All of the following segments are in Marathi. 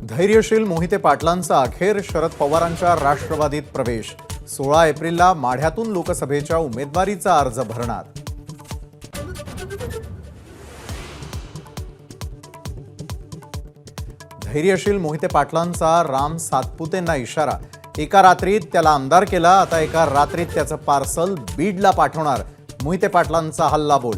धैर्यशील मोहिते पाटलांचा अखेर शरद पवारांच्या राष्ट्रवादीत प्रवेश। 16 एप्रिलला माढ्यातून लोकसभेच्या उमेदवारीचा अर्ज भरणार। धैर्यशील मोहिते पाटलांचा राम सातपुतेंना इशारा। एका रात्रीत त्याला आमदार केला, आता एका रात्रीत त्याचं पार्सल बीडला पाठवणार। मोहिते पाटलांचा हल्लाबोल।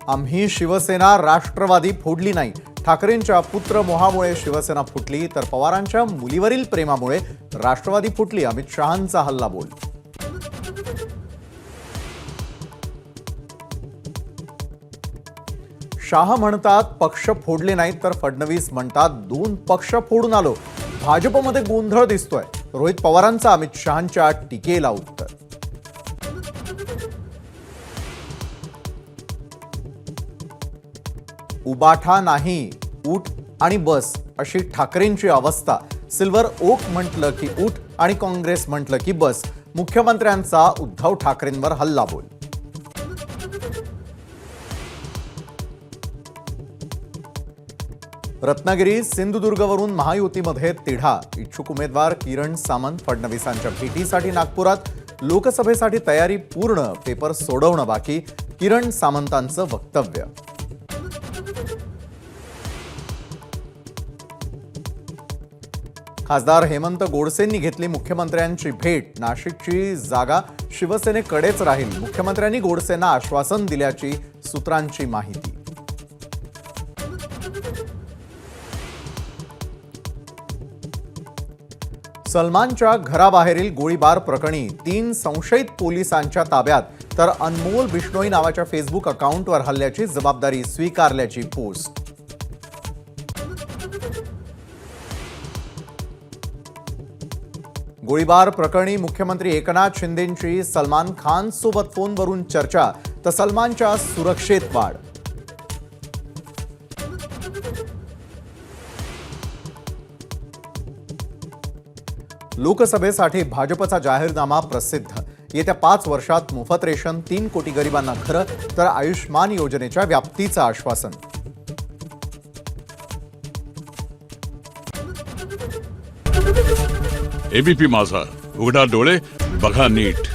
आम्ही शिवसेना राष्ट्रवादी फोडली नाही। ठाकरेंच्या पुत्र मोहामुळे शिवसेना फुटली, तर पवारांच्या मुलीवरील प्रेमामुळे राष्ट्रवादी फुटली। अमित शहांचा हल्लाबोल। शाह म्हणतात पक्ष फोडले नाहीत, तर फडणवीस म्हणतात 2 पक्ष फोडून आलो। भाजपमध्ये गोंधळ दिसतोय। रोहित पवारांचा अमित शहांच्या टीकेला उत्तर। उबाठा नाही, उठ आणि बस अशी ठाकरेंची अवस्था। सिल्वर ओक म्हटलं की उठ आणि काँग्रेस म्हटलं की बस। मुख्यमंत्र्यांचा उद्धव ठाकरेंवर हल्लाबोल। रत्नागिरी सिंधुदुर्गवरून महायुतीमध्ये तिढा। इच्छुक उमेदवार किरण सामंत फडणवीसांच्या भेटीसाठी नागपुरात। लोकसभेसाठी तयारी पूर्ण, पेपर सोडवणं बाकी। किरण सामंतांचं वक्तव्य। खासदार हेमंत गोडसेंनी घेतली मुख्यमंत्र्यांची भेट। नाशिकची जागा शिवसेनेकडेच राहील। मुख्यमंत्र्यांनी गोडसेंना आश्वासन दिल्याची सूत्रांची माहिती। सलमानच्या घराबाहेरील गोळीबार प्रकरणी 3 संशयित पोलिसांच्या ताब्यात, तर अनमोल बिश्नोई नावाच्या फेसबुक अकाउंटवर हल्ल्याची जबाबदारी स्वीकारल्याची पोस्ट। गोळीबार प्रकरणी मुख्यमंत्री एकनाथ शिंदेंची सलमान खान सोबत फोनवरून चर्चा, तर सलमानच्या सुरक्षेत वाढ। लोकसभेसाठी भाजपचा जाहीरनामा प्रसिद्ध। येत्या 5 वर्षात मोफत रेशन, 3 कोटी गरिबांना घरं, तर आयुष्मान योजनेच्या व्याप्तीचं आश्वासन। एबीपी माझा, उघडा डोळे बघा नीट।